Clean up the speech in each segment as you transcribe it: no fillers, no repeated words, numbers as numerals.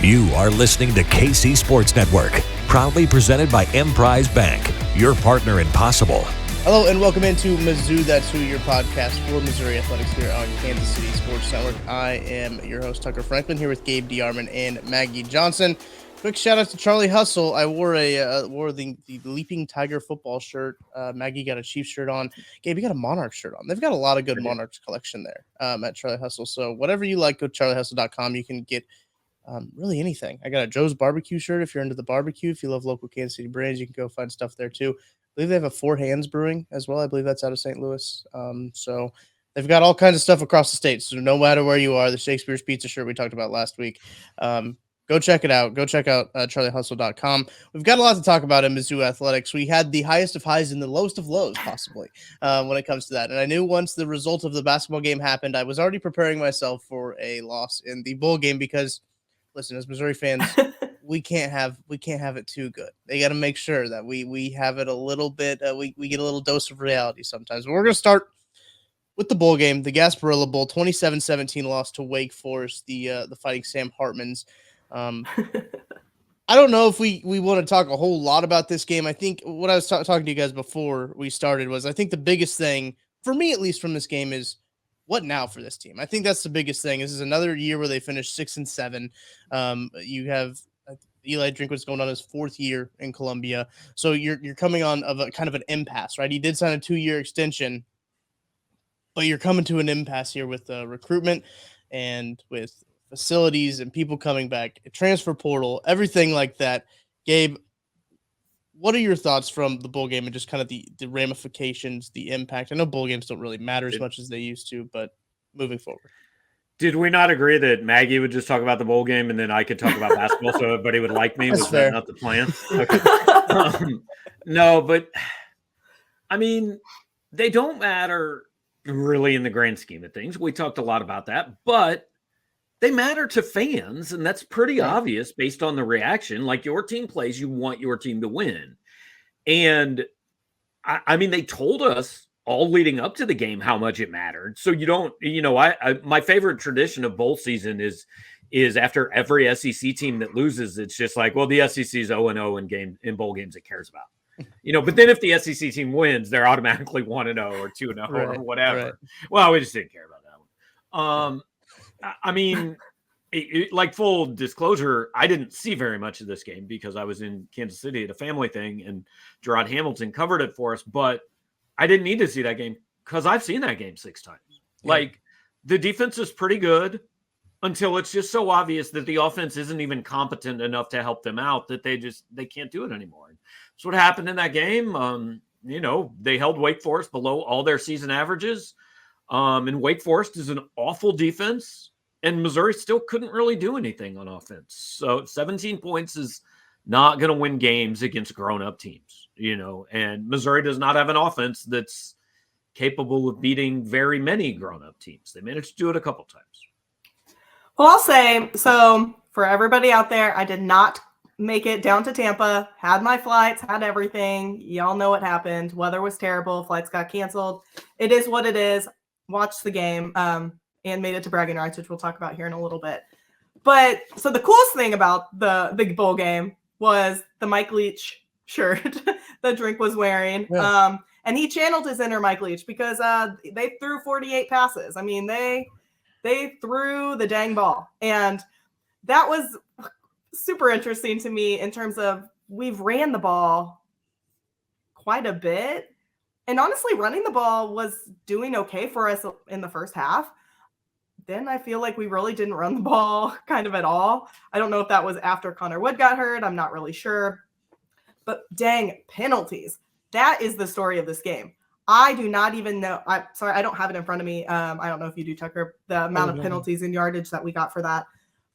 You are listening to KC Sports Network, proudly presented by Emprise Bank, your partner in possible. Hello and welcome into Mizzou, That's Who, your podcast for Missouri Athletics here on Kansas City Sports Network. I am your host, Tucker Franklin, here with Gabe DeArmond and Maggie Johnson. Quick shout out to Charlie Hustle. I wore the Leaping Tiger football shirt. Maggie got a Chiefs shirt on. Gabe, you got a Monarch shirt on. They've got a lot of good Monarchs collection there at Charlie Hustle. So whatever you like, go to charliehustle.com. You can get really anything. I got a Joe's Barbecue shirt if you're into the barbecue. If you love local Kansas City brands, you can go find stuff there too. I believe they have a Four Hands Brewing as well. I believe that's out of St. Louis. So they've got all kinds of stuff across the state. So no matter where you are, the Shakespeare's Pizza shirt we talked about last week, go check it out. Go check out charliehustle.com. We've got a lot to talk about in Mizzou athletics. We had the highest of highs and the lowest of lows, possibly, when it comes to that. And I knew once the result of the basketball game happened, I was already preparing myself for a loss in the bowl game because, listen, as Missouri fans, we can't have it too good. They got to make sure that we have it a little bit. We get a little dose of reality sometimes. But we're going to start with the bowl game, the Gasparilla Bowl, 27-17 loss to Wake Forest, the Fighting Sam Hartmans. I don't know if we want to talk a whole lot about this game. I think what I was talking to you guys before we started was I think the biggest thing, for me at least, from this game is what now for this team. I think that's the biggest thing. This is another year where they finished 6-7. You have Eli Drinkwitz going on his fourth year in Columbia. So you're coming on of a kind of an impasse, right? He did sign a 2-year extension, but you're coming to an impasse here with recruitment and with facilities and people coming back, transfer portal, everything like that. Gabe, what are your thoughts from the bowl game and just kind of the ramifications, the impact? I know bowl games don't really matter as much as they used to, but moving forward. Did we not agree that Maggie would just talk about the bowl game and then I could talk about basketball so everybody would like me? Was that not the plan? Okay. No, but I mean, they don't matter really in the grand scheme of things. We talked a lot about that, but they matter to fans, and that's pretty obvious based on the reaction. Like, your team plays, you want your team to win. And I mean, they told us all leading up to the game how much it mattered. So you don't, my favorite tradition of bowl season is after every SEC team that loses, it's just like, well, the SEC is 0-0 in bowl games it cares about. But then if the SEC team wins, they're automatically 1-0 or 2-0 or whatever. Right. Well, we just didn't care about that one. I mean, like, full disclosure, I didn't see very much of this game because I was in Kansas City at a family thing and Gerard Hamilton covered it for us. But I didn't need to see that game because I've seen that game 6 times. Yeah. Like, the defense is pretty good until it's just so obvious that the offense isn't even competent enough to help them out that they can't do it anymore. That's what happened in that game. They held Wake Forest below all their season averages. And Wake Forest is an awful defense, and Missouri still couldn't really do anything on offense. So 17 points is not going to win games against grown-up teams, and Missouri does not have an offense that's capable of beating very many grown-up teams. They managed to do it a couple times. Well, I'll say, so for everybody out there, I did not make it down to Tampa, had my flights, had everything. Y'all know what happened. Weather was terrible. Flights got canceled. It is what it is. Watched the game and made it to bragging rights, which we'll talk about here in a little bit. But so the coolest thing about the big bowl game was the Mike Leach shirt that Drink was wearing. Yeah. And he channeled his inner Mike Leach because they threw 48 passes. I mean, they threw the dang ball. And that was super interesting to me in terms of we've ran the ball quite a bit. And honestly, running the ball was doing okay for us in the first half. Then I feel like we really didn't run the ball kind of at all. I don't know if that was after Connor Wood got hurt. I'm not really sure. But dang, penalties. That is the story of this game. I do not even know. I don't have it in front of me. I don't know if you do, Tucker, the amount of penalties and yardage that we got for that.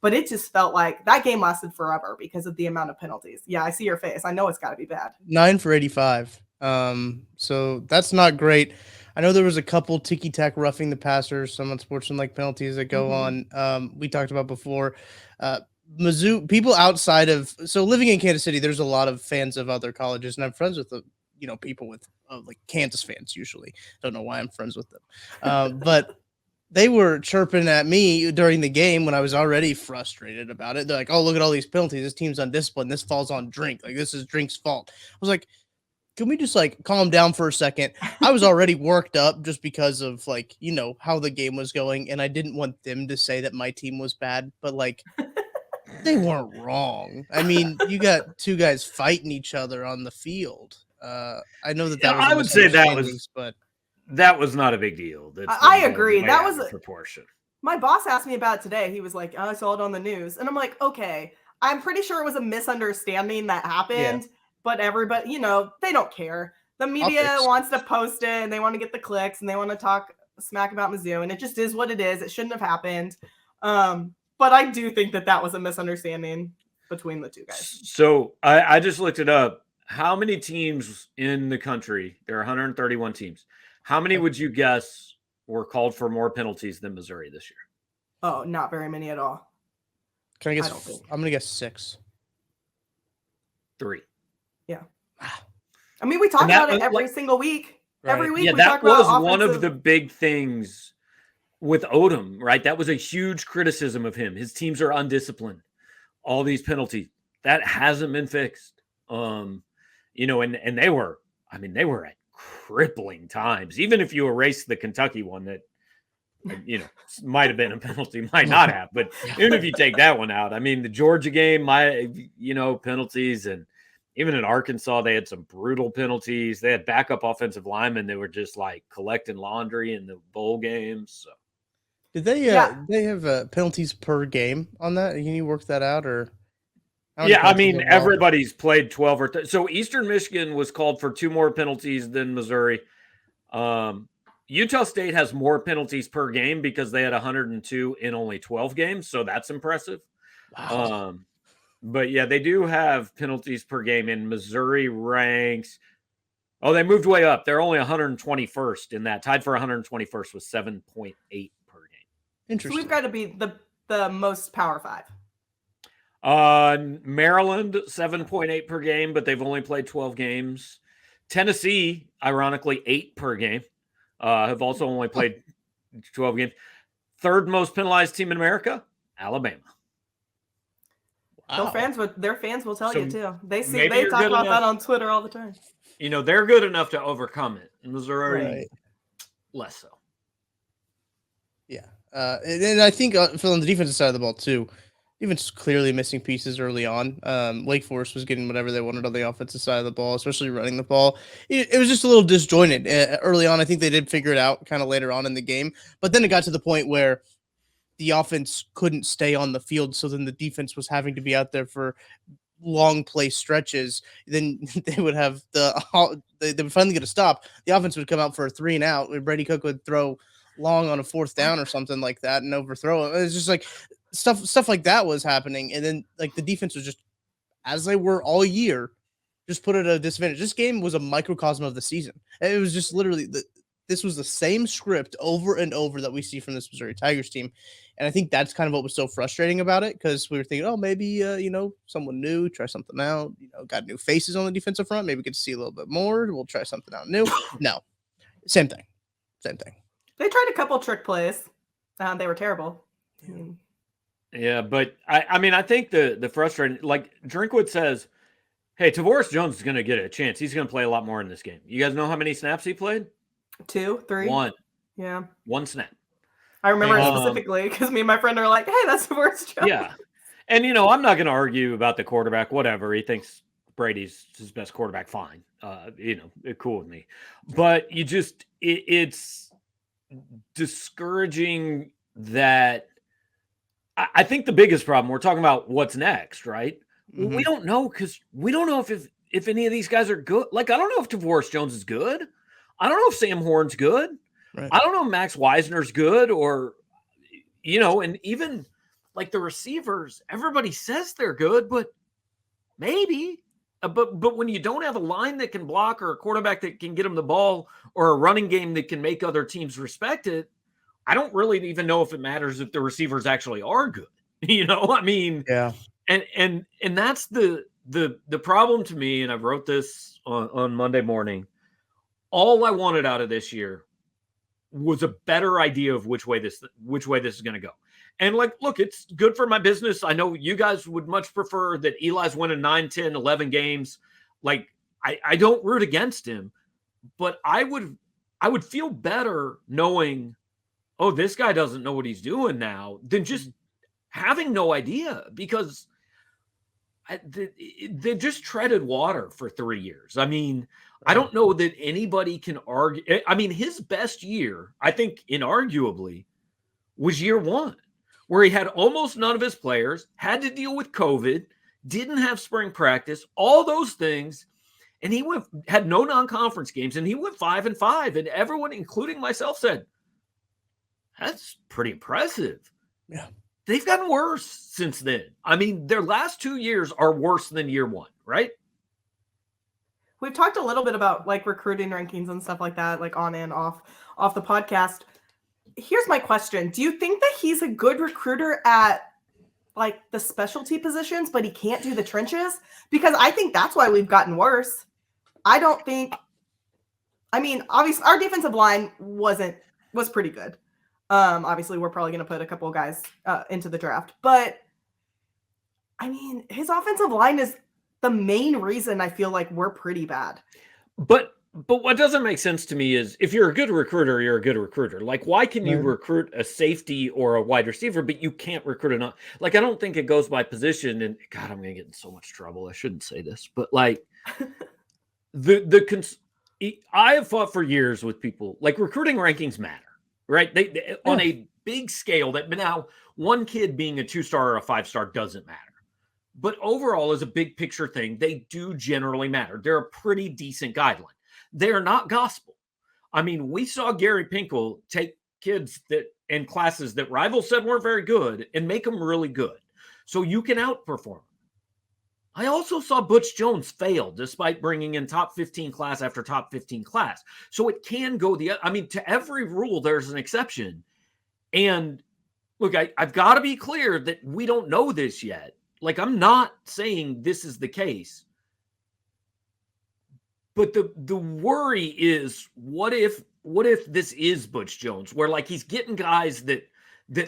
But it just felt like that game lasted forever because of the amount of penalties. Yeah, I see your face. I know it's got to be bad. 9 for 85. So that's not great. I know there was a couple ticky-tack roughing the passer, some unsportsmanlike penalties that go on. We talked about before. Mizzou, people outside of, so living in Kansas City, there's a lot of fans of other colleges, and I'm friends with people with like Kansas fans usually. Don't know why I'm friends with them. But they were chirping at me during the game when I was already frustrated about it. They're like, "Oh, look at all these penalties. This team's undisciplined. This falls on Drink. Like, this is Drink's fault." I was like, can we just like calm down for a second? I was already worked up just because of like, how the game was going. And I didn't want them to say that my team was bad, but like they weren't wrong. I mean, you got two guys fighting each other on the field. I know that was, I would say that was not a big deal. I agree. That was a proportion. My boss asked me about it today. He was like, "Oh, I saw it on the news." And I'm like, okay, I'm pretty sure it was a misunderstanding that happened. Yeah. But everybody, they don't care. The media wants to post it and they want to get the clicks and they want to talk smack about Mizzou. And it just is what it is. It shouldn't have happened. But I do think that was a misunderstanding between the two guys. So I just looked it up. How many teams in the country? There are 131 teams. How many would you guess were called for more penalties than Missouri this year? Oh, not very many at all. Can I guess? I'm going to guess 6. 3. Yeah. I mean, we talk about it every single week. Right. Every week, we talk about that was one of the big things with Odom, right? That was a huge criticism of him. His teams are undisciplined. All these penalties. That hasn't been fixed. And they were at crippling times. Even if you erase the Kentucky one that, might have been a penalty, might not have. But even if you take that one out, I mean, the Georgia game, penalties, and even in Arkansas, they had some brutal penalties. They had backup offensive linemen that were just like collecting laundry in the bowl games. So. Did they they have penalties per game on that? Can you work that out or? Yeah, I mean, everybody's played 12 or so Eastern Michigan was called for 2 more penalties than Missouri. Utah State has more penalties per game because they had 102 in only 12 games, so that's impressive. Wow. But yeah, they do have penalties per game, and Missouri ranks. Oh, they moved way up. They're only 121st in that. Tied for 121st with 7.8 per game. Interesting. So we've got to be the most Power 5. Maryland 7.8 per game, but they've only played 12 games. Tennessee, ironically, 8 per game. Have also only played 12 games. Third most penalized team in America, Alabama. Wow. Their fans will tell you too. They talk about that on Twitter all the time. They're good enough to overcome it. Missouri, less so. Yeah, and I think on the defensive side of the ball too, even clearly missing pieces early on. Wake Forest was getting whatever they wanted on the offensive side of the ball, especially running the ball. It was just a little disjointed early on. I think they did figure it out kind of later on in the game, but then it got to the point where the offense couldn't stay on the field, so then the defense was having to be out there for long play stretches. Then they would have they would finally get a stop. The offense would come out for a 3 and out. Brady Cook would throw long on a 4th down or something like that and overthrow it. It's just like stuff like that was happening, and then like the defense was just, as they were all year, just put it at a disadvantage. This game was a microcosm of the season. It was just literally this was the same script over and over that we see from this Missouri Tigers team. And I think that's kind of what was so frustrating about it, because we were thinking, oh, maybe, someone new, try something out, got new faces on the defensive front. Maybe we get to see a little bit more. We'll try something out new. No, same thing. They tried a couple trick plays. They were terrible. Yeah, but I think the frustrating, like Drinkwood says, hey, Tavoris Jones is going to get a chance. He's going to play a lot more in this game. You guys know how many snaps he played? 2, 3. 1. Yeah. 1 snap. I remember it specifically because me and my friend are like, hey, that's Tavoris Jones. Yeah. And, I'm not going to argue about the quarterback, whatever. He thinks Brady's his best quarterback, fine. Cool with me. But it's discouraging that I think the biggest problem, we're talking about what's next, right? Mm-hmm. We don't know, because we don't know if any of these guys are good. Like, I don't know if Tavoris Jones is good. I don't know if Sam Horn's good. Right. I don't know if Max Wisner's good, or, and even like the receivers, everybody says they're good, but maybe. But when you don't have a line that can block, or a quarterback that can get them the ball, or a running game that can make other teams respect it, I don't really even know if it matters if the receivers actually are good. Yeah. And that's the problem to me. And I wrote this on Monday morning. All I wanted out of this year was a better idea of which way this is going to go. And like, look, it's good for my business. I know you guys would much prefer that Eli's winning 9, 10, 11 games. Like, I don't root against him, but I would feel better knowing, oh, this guy doesn't know what he's doing now, than just having no idea, because they just treaded water for 3 years. I mean, I don't know that anybody can argue. I mean, his best year, I think, inarguably, was year 1, where he had almost none of his players, had to deal with COVID, didn't have spring practice, all those things. And he had no non-conference games, and he went 5-5. And everyone, including myself, said, that's pretty impressive. Yeah. They've gotten worse since then. I mean, their last 2 years are worse than year 1, right? We've talked a little bit about like recruiting rankings and stuff like that, like on and off the podcast. Here's my question. Do you think that he's a good recruiter at like the specialty positions, but he can't do the trenches? Because I think that's why we've gotten worse. I don't think, I mean, obviously our defensive line was pretty good. Obviously we're probably going to put a couple of guys into the draft, but I mean, his offensive line is the main reason I feel like we're pretty bad. But what doesn't make sense to me is, if you're a good recruiter, you're a good recruiter. Like, why can you recruit a safety or a wide receiver, but you can't recruit a like, I don't think it goes by position. And God, I'm going to get in so much trouble. I shouldn't say this, but like I have fought for years with people, like, recruiting rankings matter, right? They on a big scale, that now one kid being a 2-star or a 5-star doesn't matter. But overall, as a big picture thing, they do generally matter. They're a pretty decent guideline. They're not gospel. I mean, we saw Gary Pinkel take kids that in classes that rivals said weren't very good and make them really good, so you can outperform them. I also saw Butch Jones fail despite bringing in top 15 class after top 15 class. So it can go to every rule, there's an exception. And look, I've got to be clear that we don't know this yet. Like, I'm not saying this is the case. But the worry is, what if this is Butch Jones, where like he's getting guys that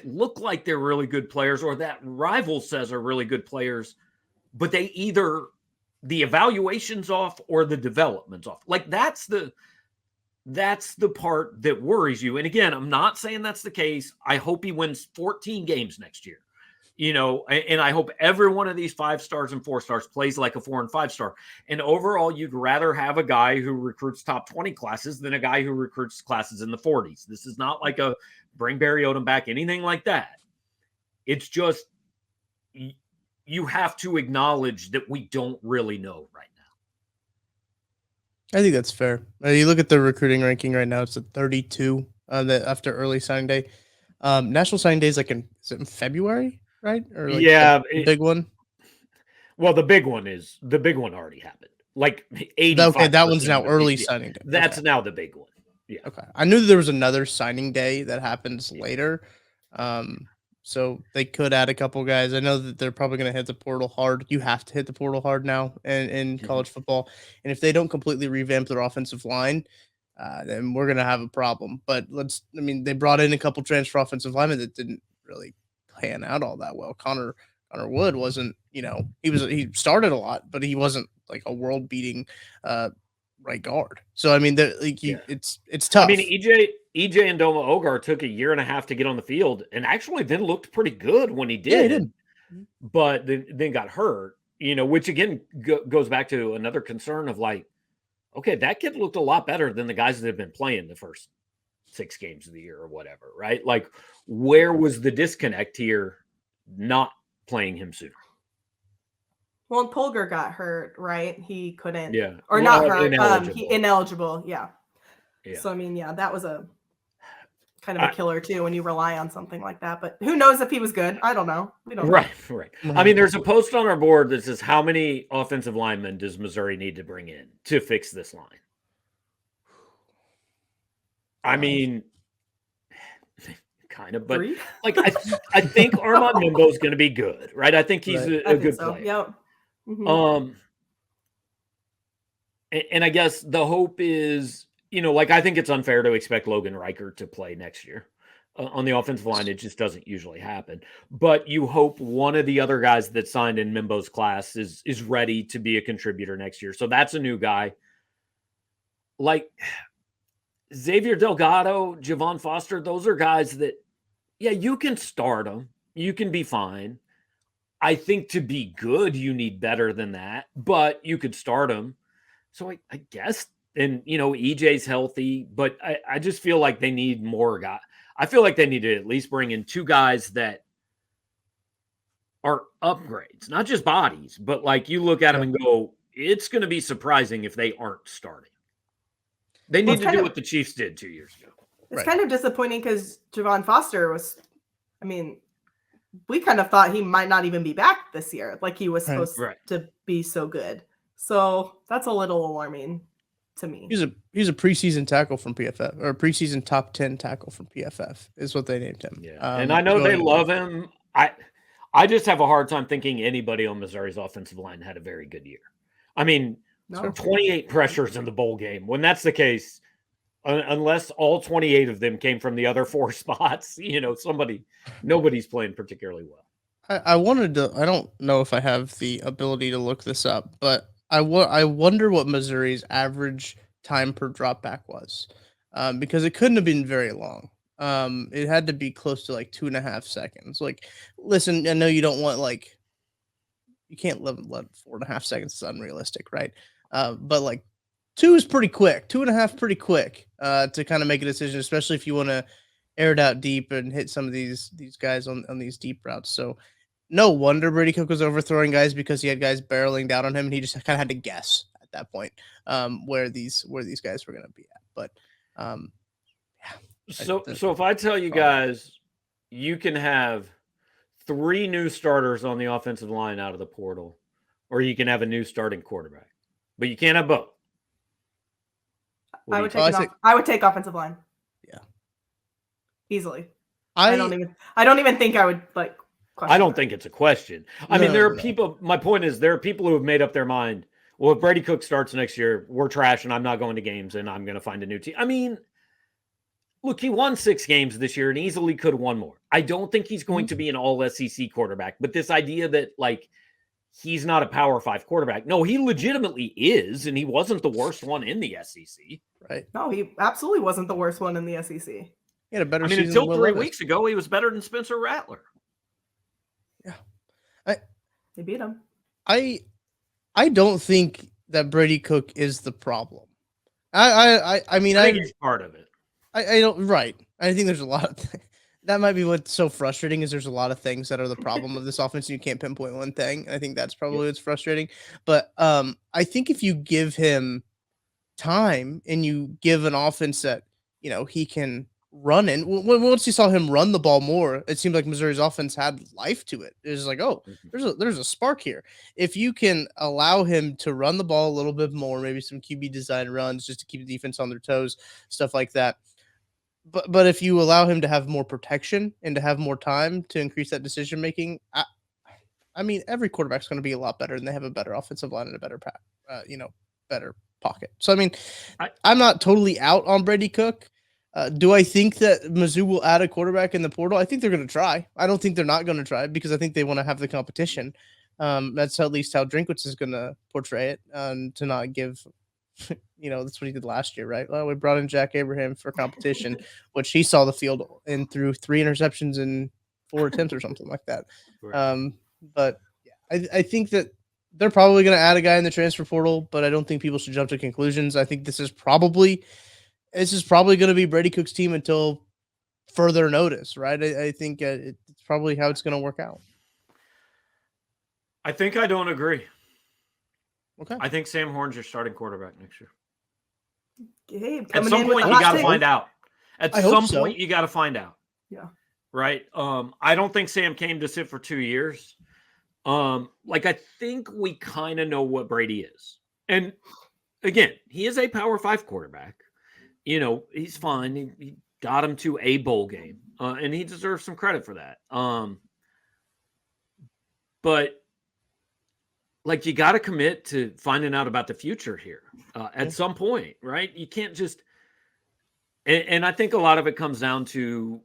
look like they're really good players, or that rival says are really good players, but they either the evaluation's off or the development's off. Like, that's the part that worries you. And again, I'm not saying that's the case. I hope he wins 14 games next year. You know, and I hope every one of these 5 stars and 4 stars plays like a 4 and 5 star. And overall, you'd rather have a guy who recruits top 20 classes than a guy who recruits classes in the 40s. This is not like a bring Barry Odom back, anything like that. It's just, you have to acknowledge that we don't really know right now. I think that's fair. You look at the recruiting ranking right now; it's at 32 after early signing day. National signing day is like is it in February? Right? Or like the big one? Well, the big one already happened. Like 85. Okay, that one's now early signing day. That's now the big one. Yeah. Okay. I knew there was another signing day that happens later. So they could add a couple guys. I know that they're probably going to hit the portal hard. You have to hit the portal hard now in college football. And if they don't completely revamp their offensive line, then we're going to have a problem. But they brought in a couple transfer offensive linemen that didn't really pan out all that well. Connor Wood wasn't, he started a lot, but he wasn't like a world beating right guard. So it's tough. I mean, EJ and Doma Ogar took 1.5 years to get on the field, and actually then looked pretty good when he did. Yeah, he did. But then got hurt, which again goes back to another concern of like, okay, that kid looked a lot better than the guys that have been playing the first 6 games of the year or whatever, right? Like, where was the disconnect here not playing him sooner? Well, and Polgar got hurt, right? He couldn't. Yeah. Or not hurt. Ineligible. Yeah. So, that was a kind of a killer too when you rely on something like that. But who knows if he was good? I don't know. We don't know. Right. I mean, there's a post on our board that says, how many offensive linemen does Missouri need to bring in to fix this line? I mean, kind of, but 3? Like, I think Armand Mimbo is going to be good, right? I think he's a good player. Yep. Mm-hmm. And I guess the hope is like I think it's unfair to expect Logan Reichert to play next year. On the offensive line, it just doesn't usually happen. But you hope one of the other guys that signed in Mimbo's class is ready to be a contributor next year. So that's a new guy. Like Xavier Delgado, Javon Foster, those are guys that, yeah, you can start them. You can be fine. I think to be good, you need better than that, but you could start them. So I guess, and, EJ's healthy, but I just feel like they need more guys. I feel like they need to at least bring in 2 guys that are upgrades, not just bodies, but like you look at them and go, it's going to be surprising if they aren't starting. They need to do what the Chiefs did 2 years ago. It's kind of disappointing because Javon Foster we kind of thought he might not even be back this year. Like he was supposed to be so good. So that's a little alarming to me. He's a preseason tackle from PFF, or a preseason top 10 tackle from PFF is what they named him. Yeah. And I know they love him. I just have a hard time thinking anybody on Missouri's offensive line had a very good year. I mean, 28 pressures in the bowl game. When that's the case, unless all 28 of them came from the other 4 spots, nobody's playing particularly well. I don't know if I have the ability to look this up, but I wonder what Missouri's average time per drop back was, because it couldn't have been very long. It had to be close to like 2.5 seconds. Like, listen, I know you don't want you can't let 4.5 seconds is unrealistic, right? But like 2 is pretty quick, 2.5 pretty quick to kind of make a decision, especially if you want to air it out deep and hit some of these guys on these deep routes. So no wonder Brady Cook was overthrowing guys, because he had guys barreling down on him, and he just kind of had to guess at that point where these guys were going to be at. But So if I tell you guys, you can have 3 new starters on the offensive line out of the portal, or you can have a new starting quarterback, but you can't have both. I would take offensive line. Yeah, easily. I don't even think I would question. I don't think it's a question. I mean, there are people. My point is, there are people who have made up their mind. Well, if Brady Cook starts next year, we're trash, and I'm not going to games, and I'm going to find a new team. I mean, look, he won 6 games this year and easily could have won more. I don't think he's going to be an all SEC quarterback, but this idea that he's not a Power 5 quarterback. No, he legitimately is, and he wasn't the worst one in the SEC. Right. No, he absolutely wasn't the worst one in the SEC. He had a better season until 3 weeks ago, he was better than Spencer Rattler. Yeah. They beat him. I don't think that Brady Cook is the problem. I mean, I think he's part of it. I don't. Right. I think there's a lot of that might be what's so frustrating, is there's a lot of things that are the problem of this offense. And you can't pinpoint one thing. And I think that's probably what's frustrating. But I think if you give him time and you give an offense that he can run in, once you saw him run the ball more, it seemed like Missouri's offense had life to it. It was like, there's a spark here. If you can allow him to run the ball a little bit more, maybe some QB design runs just to keep the defense on their toes, stuff like that. But if you allow him to have more protection and to have more time to increase that decision making, I mean, every quarterback's going to be a lot better, and they have a better offensive line and a better better pocket. So I mean, I'm not totally out on Brady Cook. Do I think that Mizzou will add a quarterback in the portal? I think they're going to try. I don't think they're not going to try, because I think they want to have the competition. That's at least how Drinkwitz is going to portray it, to not give. That's what he did last year, right? Well, we brought in Jack Abraham for competition, which he saw the field and threw 3 interceptions in 4 attempts or something like that. Right. But yeah, I think that they're probably going to add a guy in the transfer portal, but I don't think people should jump to conclusions. I think this is probably going to be Brady Cook's team until further notice, right? I think it's probably how it's going to work out. I think I don't agree. Okay. I think Sam Horn's your starting quarterback next year. Gabe, at some point, you got to find out. At some point, you got to find out. Yeah. Right. I don't think Sam came to sit for 2 years. I think we kind of know what Brady is. And again, he is a Power 5 quarterback. He's fine. He got him to a bowl game, and he deserves some credit for that. But you got to commit to finding out about the future here at some point, right? You can't just And I think a lot of it comes down to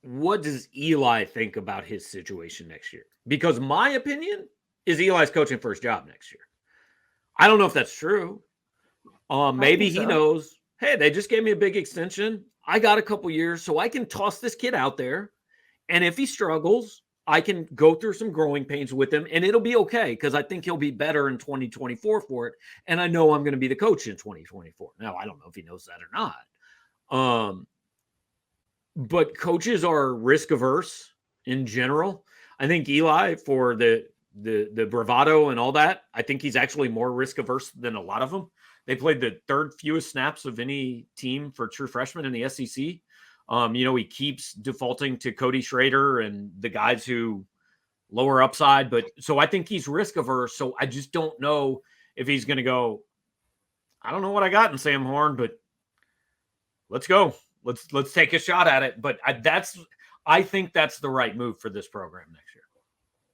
what does Eli think about his situation next year? Because my opinion is Eli's coaching for his job next year. I don't know if that's true. Maybe he knows, hey, they just gave me a big extension. I got a couple years, so I can toss this kid out there. And if he struggles, I can go through some growing pains with him, and it'll be okay because I think he'll be better in 2024 for it. And I know I'm going to be the coach in 2024. Now, I don't know if he knows that or not. But coaches are risk averse in general. I think Eli, for the bravado and all that, I think he's actually more risk averse than a lot of them. They played the third fewest snaps of any team for true freshmen in the SEC. He keeps defaulting to Cody Schrader and the guys who lower upside. But so I think he's risk averse. So I just don't know if he's going to go, I don't know what I got in Sam Horn, but let's go. Let's take a shot at it. But I think that's the right move for this program next year.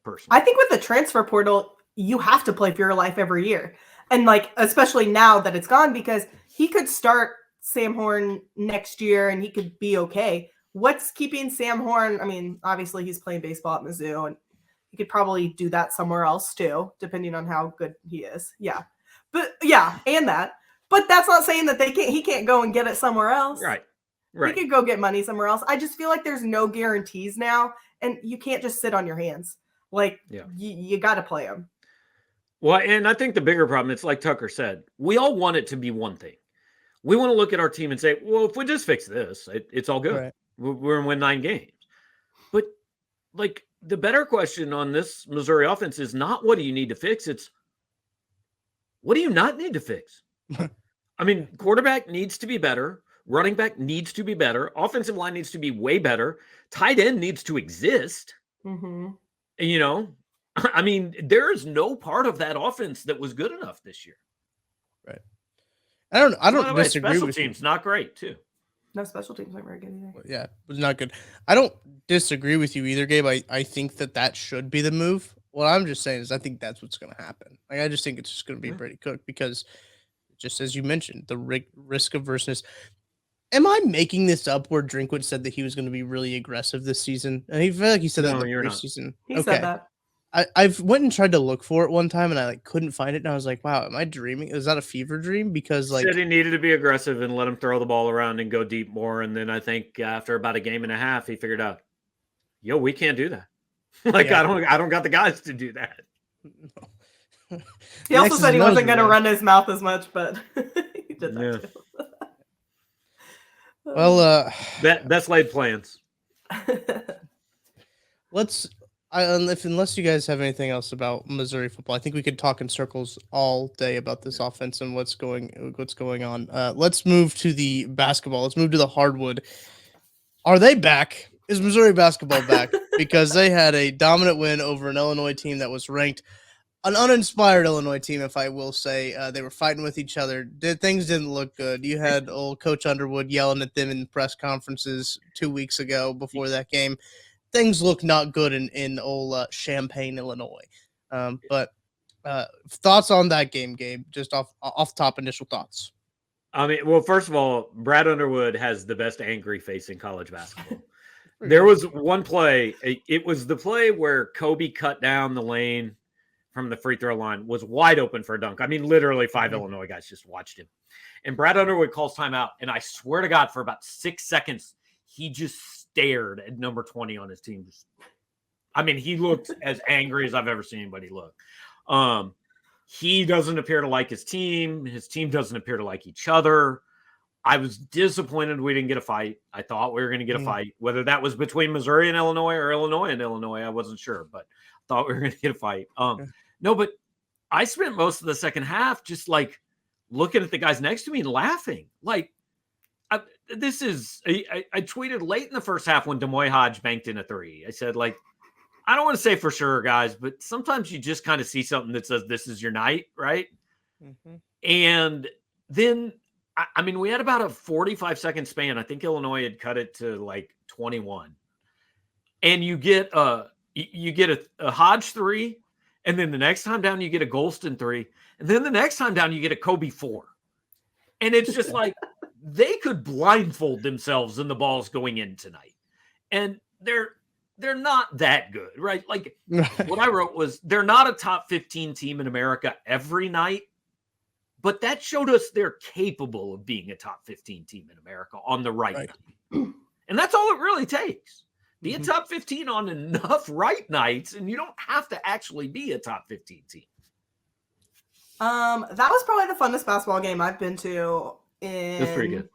Personally, I think with the transfer portal, you have to play for your life every year. And especially now that it's gone, because he could start Sam Horn next year and he could be okay. What's keeping Sam Horn? I mean, obviously he's playing baseball at Mizzou and he could probably do that somewhere else too, depending on how good he is. Yeah. But yeah, and that. But that's not saying that he can't go and get it somewhere else. Right. He could go get money somewhere else. I just feel like there's no guarantees now, and you can't just sit on your hands. You got to play them. Well, and I think the bigger problem, it's like Tucker said, we all want it to be one thing. We want to look at our team and say, well, if we just fix this, it's all good. Right. We're going to win 9 games. But the better question on this Missouri offense is not what do you need to fix? It's what do you not need to fix? I mean, quarterback needs to be better. Running back needs to be better. Offensive line needs to be way better. Tight end needs to exist. Mm-hmm. I mean, there is no part of that offense that was good enough this year. Right. I don't disagree special with teams, not great too. No, special teams aren't very good either. Yeah, it was not good. I don't disagree with you either, Gabe. I think that should be the move. What I'm just saying is I think that's what's going to happen. I just think it's just going to be pretty cooked because, just as you mentioned, the risk averseness. Am I making this up where Drinkwitz said that he was going to be really aggressive this season? And he felt like he said that in the preseason. He said that. I've went and tried to look for it one time and I couldn't find it. And I was like, wow, am I dreaming? Is that a fever dream? Because said he needed to be aggressive and let him throw the ball around and go deep more. And then I think after about a game and a half, he figured out, we can't do that. I don't got the guys to do that. No. He also said he wasn't going to run his mouth as much, but he did that too. Well, best laid plans. Unless you guys have anything else about Missouri football, I think we could talk in circles all day about this offense and what's going on. Let's move to the basketball. Let's move to the hardwood. Are they back? Is Missouri basketball back? Because they had a dominant win over an Illinois team that was ranked. An uninspired Illinois team, if I will say. They were fighting with each other. Things didn't look good. You had old Coach Underwood yelling at them in press conferences 2 weeks ago before that game. Things look not good in old Champaign, Illinois. But thoughts on that game, Gabe? Just off top, initial thoughts. I mean, well, first of all, Brad Underwood has the best angry face in college basketball. There was one play. It was the play where Kobe cut down the lane from the free throw line, was wide open for a dunk. I mean, literally 5 Illinois guys just watched him. And Brad Underwood calls timeout. And I swear to God, for about 6 seconds, he just stared at number 20 on his team. I mean, he looked as angry as I've ever seen anybody look. He doesn't appear to like his team. His team doesn't appear to like each other. I was disappointed we didn't get a fight. I thought we were going to get a fight. Whether that was between Missouri and Illinois or Illinois and Illinois, I wasn't sure. But I thought we were going to get a fight. No, but I spent most of the second half just looking at the guys next to me and laughing. I tweeted late in the first half when Demoy Hodge banked in a 3. I said, I don't want to say for sure, guys, but sometimes you just kind of see something that says this is your night, right? Mm-hmm. And then, I mean, we had about a 45-second span. I think Illinois had cut it to 21. And you get a Hodge 3. And then the next time down, you get a Golston 3. And then the next time down, you get a Kobe 4. And it's just they could blindfold themselves in the balls going in tonight. And they're not that good, right? Like what I wrote was they're not a top 15 team in America every night, but that showed us they're capable of being a top 15 team in America on the right night. And that's all it really takes. Be a top 15 on enough right nights, and you don't have to actually be a top 15 team. That was probably the funnest basketball game I've been to. That's pretty good.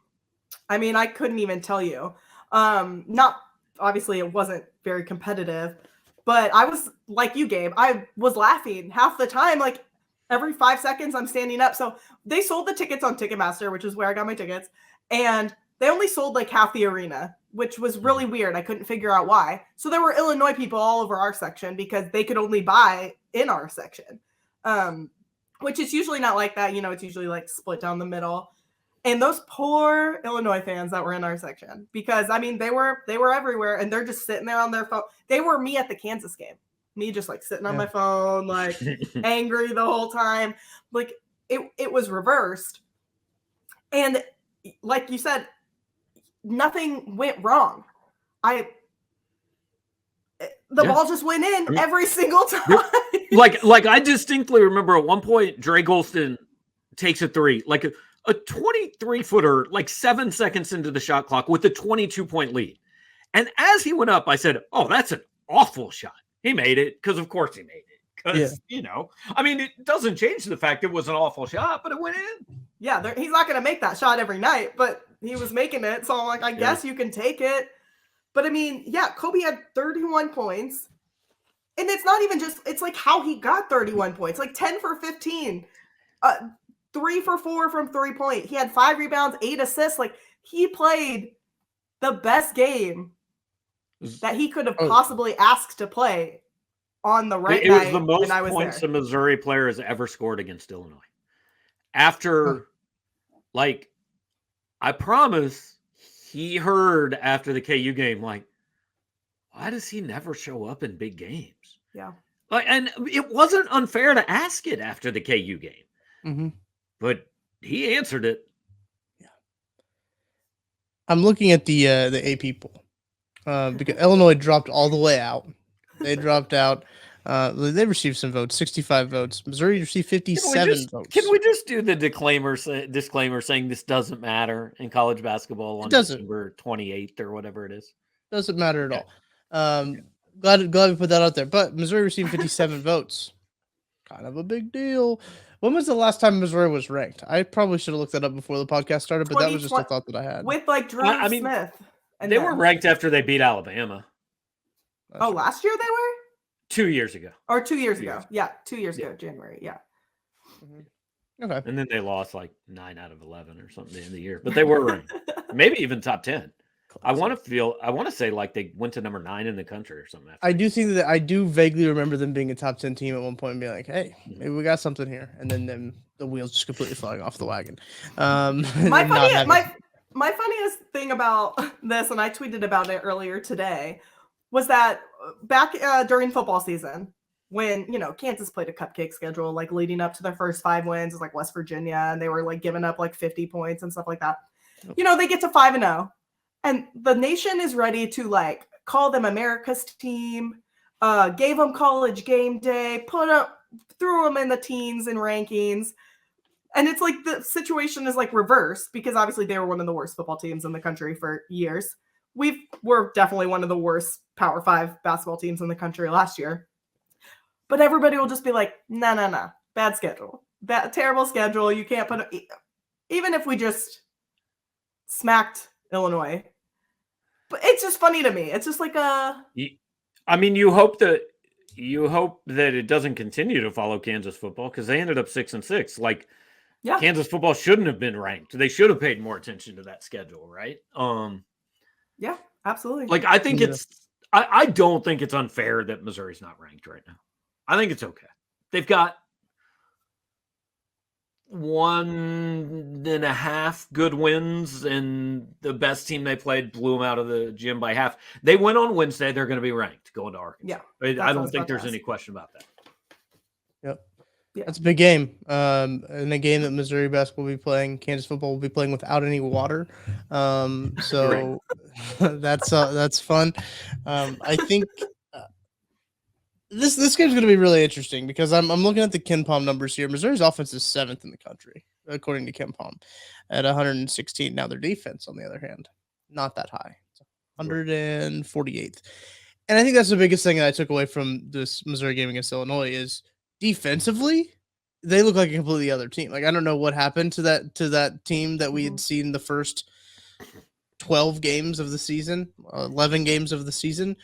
I mean, I couldn't even tell you. Not obviously it wasn't very competitive, but I was like you, Gabe. I was laughing half the time. Like every 5 seconds, I'm standing up. So they sold the tickets on Ticketmaster, which is where I got my tickets, and they only sold like half the arena, which was really weird. I couldn't figure out why. So there were Illinois people all over our section because they could only buy in our section, which is usually not like that. You know, it's usually like split down the middle. And those poor Illinois fans that were in our section, because I mean, they were everywhere and they're just sitting there on their phone. They were me at the Kansas game, me just like sitting on my phone, like angry the whole time. Like it was reversed. And like you said, nothing went wrong. The ball just went in every single time. Like I distinctly remember at one point, Dre Golston takes a three, like a 23-footer, like 7 seconds into the shot clock with a 22-point lead. And as he went up, I said, oh, that's an awful shot. He made it because, of course, he made it. Because, you know, I mean, it doesn't change the fact it was an awful shot, but it went in. Yeah, he's not going to make that shot every night, but he was making it. So I'm like, I guess you can take it. But I mean, yeah, Kobe had 31 points. And it's not even just, it's like how he got 31 points, like 10 for 15. 3 for 4 from 3-point. He had 5 rebounds, 8 assists. Like he played the best game that he could have possibly asked to play on the right night. It was the most points a Missouri player has ever scored against Illinois. After, like, I promise he heard after the KU game, like, why does he never show up in big games? Yeah. Like, and it wasn't unfair to ask it after the KU game. Mm-hmm. But he answered it. Yeah. I'm looking at the AP poll because Illinois dropped all the way out. They dropped out. They received some votes, 65 votes. Missouri received 57 votes. Can we just do the disclaimer saying this doesn't matter in college basketball on December 28th or whatever it is? Doesn't matter at all. Glad we put that out there. But Missouri received 57 votes. Kind of a big deal. When was the last time Missouri was ranked? I probably should have looked that up before the podcast started, but that was just a thought that I had. With like Drew Smith. And they were ranked after they beat Alabama. Last year they were? 2 years ago. Or 2 years ago. Yeah, 2 years ago, January. Yeah. Mm-hmm. Okay. And then they lost like 9 out of 11 or something at the end of the year, but they were ranked. Maybe even top 10. I want to say like they went to number 9 in the country or something. I do think that I do vaguely remember them being a top 10 team at one point and being like, hey, maybe we got something here. And then the wheels just completely flying off the wagon. My funniest thing about this, and I tweeted about it earlier today, was that back during football season, when, you know, Kansas played a cupcake schedule, like leading up to their first 5 wins, is like West Virginia, and they were like giving up like 50 points and stuff like that. You know, they get to 5-0. And the nation is ready to like call them America's team, gave them college game day, threw them in the teens and rankings. And it's like the situation is like reversed because obviously they were one of the worst football teams in the country for years. We're definitely one of the worst Power 5 basketball teams in the country last year. But everybody will just be like, no, bad schedule, terrible schedule. You can't put even if we just smacked Illinois. But it's just funny to me. It's just like I mean, you hope that it doesn't continue to follow Kansas football because they ended up 6-6. Like, Kansas football shouldn't have been ranked. They should have paid more attention to that schedule, right? Yeah, absolutely. Like, I think I don't think it's unfair that Missouri's not ranked right now. I think it's okay. They've got 1.5 good wins, and the best team they played blew them out of the gym by half. They win on Wednesday. They're going to be ranked going to Arkansas. Yeah, I don't think there's any question about that. Yep. Yeah. That's a big game. In a game that Missouri basketball will be playing, Kansas football will be playing without any water. So that's fun. I think this game's going to be really interesting because I'm looking at the KenPom numbers here. Missouri's offense is 7th in the country according to KenPom at 116. Now their defense, on the other hand, not that high. It's 148th. And I think that's the biggest thing that I took away from this Missouri game against Illinois is defensively, they look like a completely other team. Like I don't know what happened to that team that we had seen the first 12 games of the season, 11 games of the season,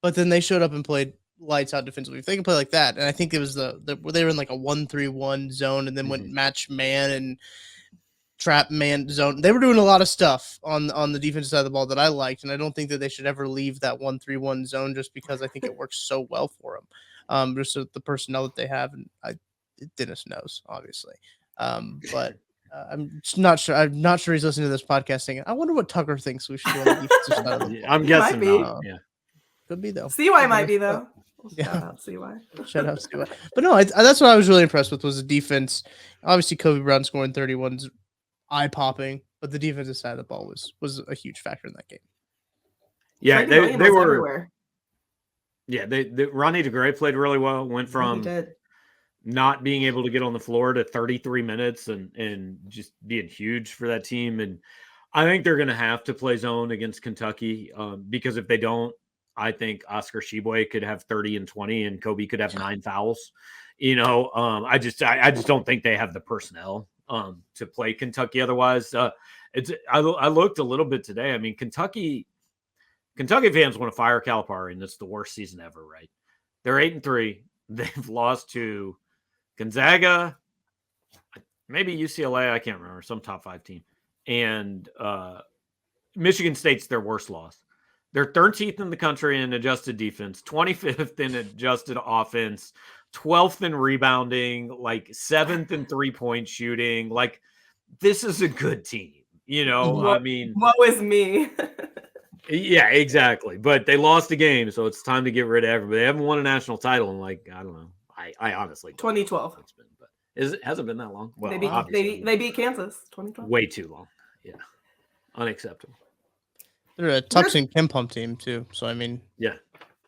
but then they showed up and played lights out defensively. If they can play like that, and I think it was they were in like a 1-3-1 zone and then went match man and trap man zone. They were doing a lot of stuff on the defensive side of the ball that I liked, and I don't think that they should ever leave that 1-3-1 zone just because I think it works so well for them. Just the personnel that they have, and Dennis knows obviously, but I'm not sure. I'm not sure he's listening to this podcast saying, "I wonder what Tucker thinks we should do on the defensive side of the ball." I'm guessing not. Yeah, could be though. CY might be though. Yeah. Shout out CY. Shout out CY. But no, that's what I was really impressed with was the defense. Obviously, Kobe Brown scoring 31's eye popping, but the defensive side of the ball was a huge factor in that game. Yeah, they were everywhere. Yeah, Ronnie DeGray played really well. Went from not being able to get on the floor to 33 minutes and just being huge for that team. And I think they're going to have to play zone against Kentucky because if they don't, I think Oscar Tshiebwe could have 30 and 20 and Kobe could have 9 fouls. I just don't think they have the personnel to play Kentucky. Otherwise, I looked a little bit today. I mean, Kentucky fans want to fire Calipari, and it's the worst season ever, right? They're 8-3. They've lost to Gonzaga, maybe UCLA. I can't remember, some top 5 team, and Michigan State's their worst loss. They're 13th in the country in adjusted defense, 25th in adjusted offense, 12th in rebounding, like 7th in 3-point shooting. Like, this is a good team, I mean, what was me? Yeah, exactly. But they lost a game, so it's time to get rid of everybody. They haven't won a national title in I don't know. I honestly 2012. It's been, but hasn't been that long. Well, they beat Kansas 2012. Way too long. Yeah, unacceptable. They're a Tucson KenPom team too, so I mean, yeah.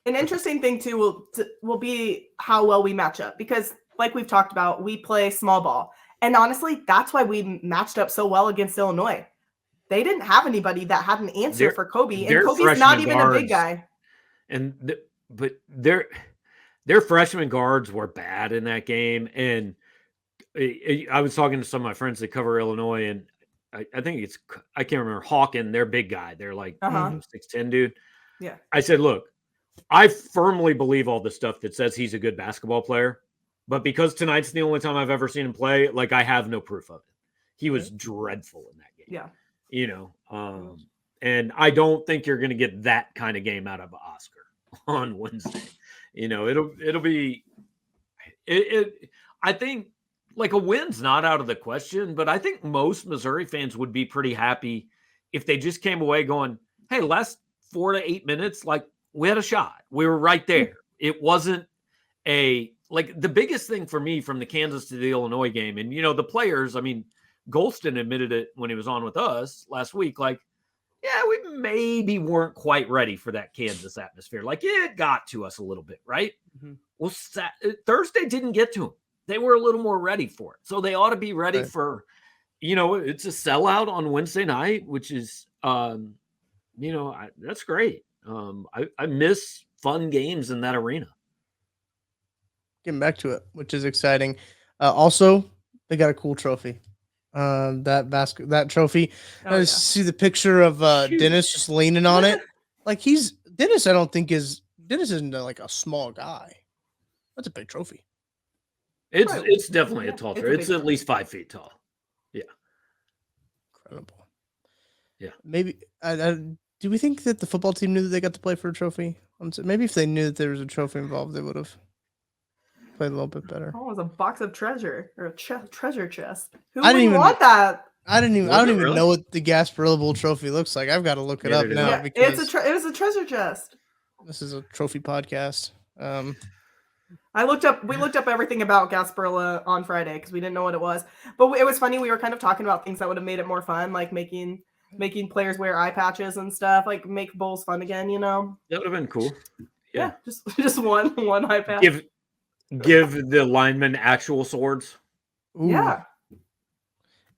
An interesting thing too will be how well we match up because, like we've talked about, we play small ball, and honestly, that's why we matched up so well against Illinois. They didn't have anybody that had an answer for Kobe, and Kobe's not even a big guy. But their freshman guards were bad in that game, and I was talking to some of my friends that cover Illinois, and I think I can't remember Hawken, their big guy. They're like 6'10" dude. Yeah. I said, look, I firmly believe all the stuff that says he's a good basketball player, but because tonight's the only time I've ever seen him play, like I have no proof of it. He was dreadful in that game. Yeah. And I don't think you're going to get that kind of game out of Oscar on Wednesday. It'll be I think like a win's not out of the question, but I think most Missouri fans would be pretty happy if they just came away going, hey, last 4 to 8 minutes, like we had a shot. We were right there. It wasn't the biggest thing for me from the Kansas to the Illinois game. And, the players, I mean, Golston admitted it when he was on with us last week. Like, yeah, we maybe weren't quite ready for that Kansas atmosphere. Like, it got to us a little bit, right? Mm-hmm. Well, Thursday didn't get to them. They were a little more ready for it. So they ought to be ready for, it's a sellout on Wednesday night, which is, that's great. I miss fun games in that arena. Getting back to it, which is exciting. Also, they got a cool trophy. That trophy. See the picture of Dennis just leaning on it. Like Dennis. I don't think Dennis isn't like a small guy. That's a big trophy. It's definitely a tall trophy. It's at least 5 feet tall. Yeah, incredible. Yeah, maybe. Do we think that the football team knew that they got to play for a trophy? Maybe if they knew that there was a trophy involved, they would have played a little bit better. Oh, it was a box of treasure or a treasure chest. Who would want that? I don't even know what the Gasparilla Bowl trophy looks like. I've got to look it up now. Yeah, it was a treasure chest. This is a trophy podcast. We looked up everything about Gasparilla on Friday because we didn't know what it was. But it was funny. We were kind of talking about things that would have made it more fun, like making players wear eye patches and stuff, like make bowls fun again. That would have been cool. Yeah, just one eye patch. Give the linemen actual swords. Ooh. Yeah.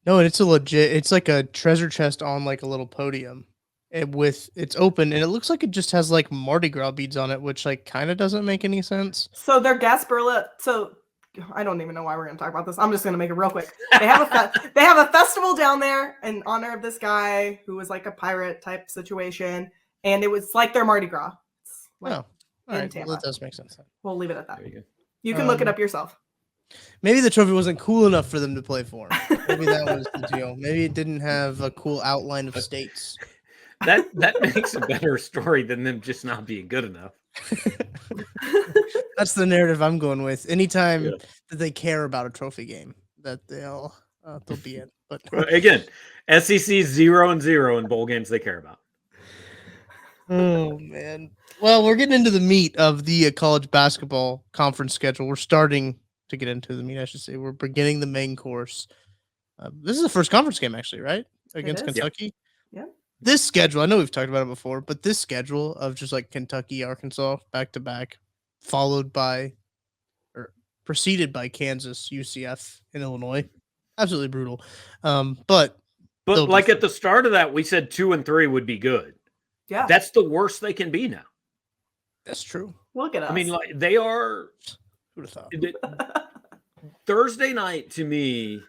No, it's it's like a treasure chest on like a little podium. It's open and it looks like it just has like Mardi Gras beads on it, which like kind of doesn't make any sense. So they're Gasparilla. So I don't even know why we're going to talk about this. I'm just going to make it real quick. They have a festival down there in honor of this guy who was like a pirate type situation, and it was like their Mardi Gras. Like all right, well, that does make sense. We'll leave it at that. You can look it up yourself. Maybe the trophy wasn't cool enough for them to play for. Maybe that was the deal. Maybe it didn't have a cool outline of states. That makes a better story than them just not being good enough. That's the narrative I'm going with. Anytime that they care about a trophy game, that they'll be in. But again, SEC 0-0 in bowl games they care about. Oh man. Well, we're getting into the meat of the college basketball conference schedule. We're starting to get into the meat, I should say. We're beginning the main course. This is the first conference game, actually, right? Against Kentucky. Yeah. This schedule, I know we've talked about it before, but this schedule of just like Kentucky, Arkansas, back to back, followed by or preceded by Kansas, UCF, and Illinois, absolutely brutal. But like at the start of that, we said 2 and 3 would be good. Yeah, that's the worst they can be now. That's true. Look at us. I mean, like they are. Who'd have thought? Thursday night to me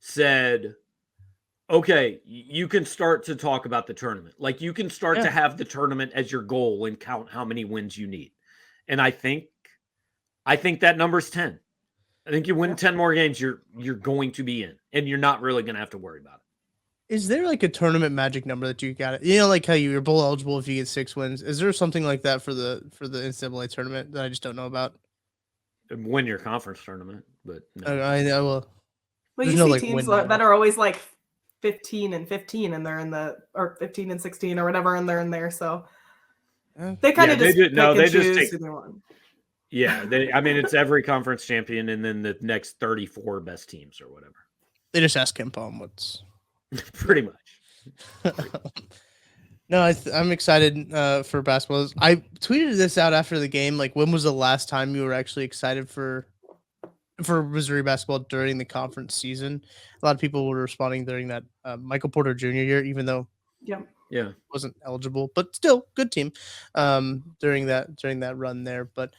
said, okay, you can start to talk about the tournament. Like you can start to have the tournament as your goal and count how many wins you need. And I think that number's 10. I think you win 10 more games, you're going to be in, and you're not really going to have to worry about it. Is there like a tournament magic number that you got it? You know, like how you're bowl eligible if you get 6 wins. Is there something like that for the NCAA tournament that I just don't know about? Win your conference tournament, but no. I know. Well, you see teams that are always like 15 and 15, and they're in or 15 and 16 or whatever, and they're in there. So they kind of just take one. Yeah, I mean, it's every conference champion, and then the next 34 best teams or whatever. They just ask him what's. Pretty much. No, I'm excited for basketball. I tweeted this out after the game. Like, when was the last time you were actually excited for Missouri basketball during the conference season? A lot of people were responding during that Michael Porter Jr. year, even though wasn't eligible, but still good team during that run there. But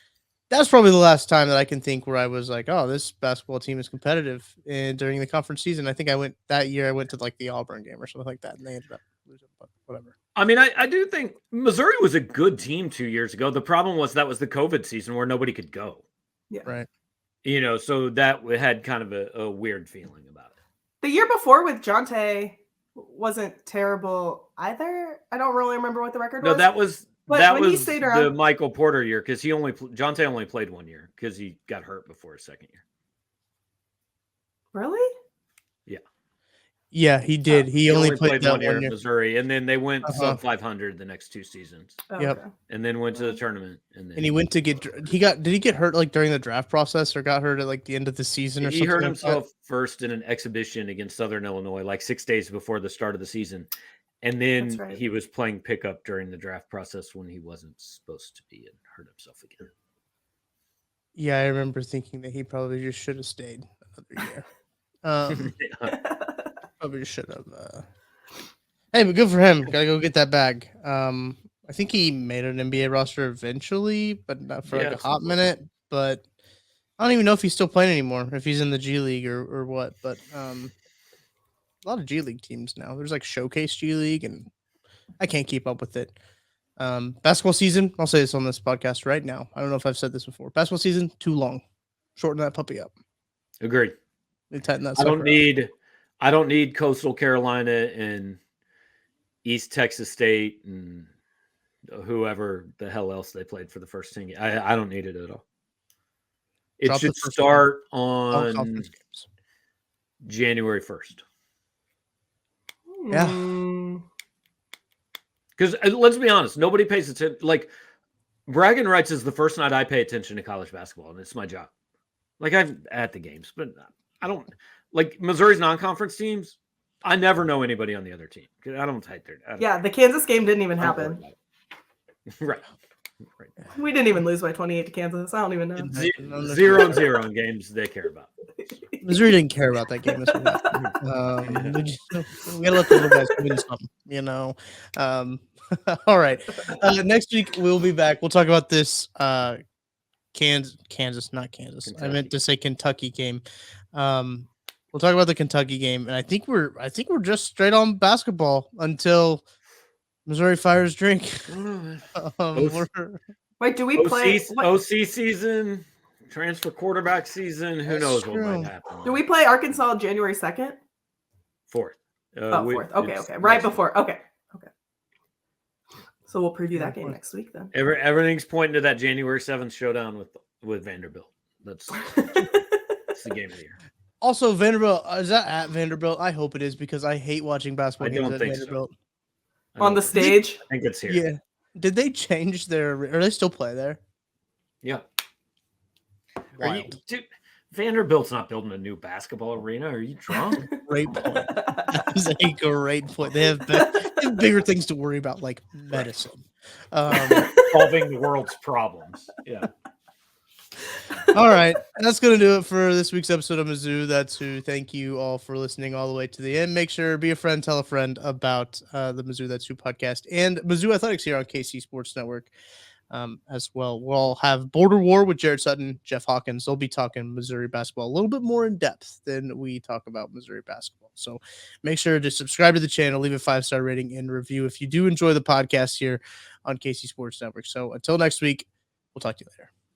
that's probably the last time that I can think where I was like, oh, this basketball team is competitive. And during the conference season, I think I went to like the Auburn game or something like that, and they ended up losing, but whatever. I mean, I do think Missouri was a good team 2 years ago. The problem was that was the COVID season where nobody could go. Yeah. Right. You know, so that had kind of a weird feeling about it. The year before with Jonte wasn't terrible either. I don't really remember what the record was. No, that was the Michael Porter year because Jonte only played 1 year because he got hurt before his second year. Really? Yeah. Yeah, he did. He only played that 1 year in Missouri, and then they went sub 500 the next 2 seasons. Oh, yep. Okay. And then went to the tournament. And he went to did he get hurt like during the draft process or got hurt at like the end of the season or something? He hurt himself first in an exhibition against Southern Illinois, like 6 days before the start of the season. And then he was playing pickup during the draft process when he wasn't supposed to be and hurt himself again. Yeah, I remember thinking that he probably just should have stayed another year. Probably should have. Hey, but good for him. Gotta go get that bag. I think he made an NBA roster eventually, but not for like a hot minute. But I don't even know if he's still playing anymore, if he's in the G League or what. But a lot of G League teams now. There's like Showcase G League, and I can't keep up with it. Basketball season, I'll say this on this podcast right now. I don't know if I've said this before. Basketball season, too long. Shorten that puppy up. Agreed. They tighten that. I don't need Coastal Carolina and East Texas State and whoever the hell else they played for the first team. I don't need it at all. It should start on January 1st. Yeah. Because let's be honest, nobody pays attention. Like bragging rights is the first night I pay attention to college basketball, and it's my job. Like I'm at the games, but I don't like Missouri's non-conference teams. I never know anybody on the other team. I don't type there. Yeah, the Kansas game didn't even happen. Right. We didn't even lose by 28 to Kansas. I don't even know. 0-0 in games they care about. Missouri didn't care about that game. We gotta let the little guys win something, you know. All right. Next week we'll be back. We'll talk about this Kansas, not Kansas. Kentucky. I meant to say Kentucky game. We'll talk about the Kentucky game, and I think we're just straight on basketball until Missouri fires drink. Wait, do we play OC season, transfer quarterback season? Who knows what might happen? Do we play Arkansas January 2nd? 4th. 4th. Okay. Right before. Okay. So we'll preview that game next week then. Everything's pointing to that January 7th showdown with Vanderbilt. That's the game of the year. Also, Vanderbilt, is that at Vanderbilt? I hope it is because I hate watching basketball games at Vanderbilt. So. On the stage? I think it's here. Yeah. Did they change or they still play there? Yeah. Wild. Dude, Vanderbilt's not building a new basketball arena. Are you drunk? Great point. That is a great point. They have bigger things to worry about, like medicine. Solving the world's problems. Yeah. All right. That's going to do it for this week's episode of Mizzou. That's who. Thank you all for listening all the way to the end. Make sure, be a friend, tell a friend about the Mizzou That's Who podcast and Mizzou Athletics here on KC Sports Network as well. We'll have Border War with Jared Sutton, Jeff Hawkins. They'll be talking Missouri basketball a little bit more in depth than we talk about Missouri basketball. So make sure to subscribe to the channel, leave a 5-star rating and review if you do enjoy the podcast here on KC Sports Network. So until next week, we'll talk to you later.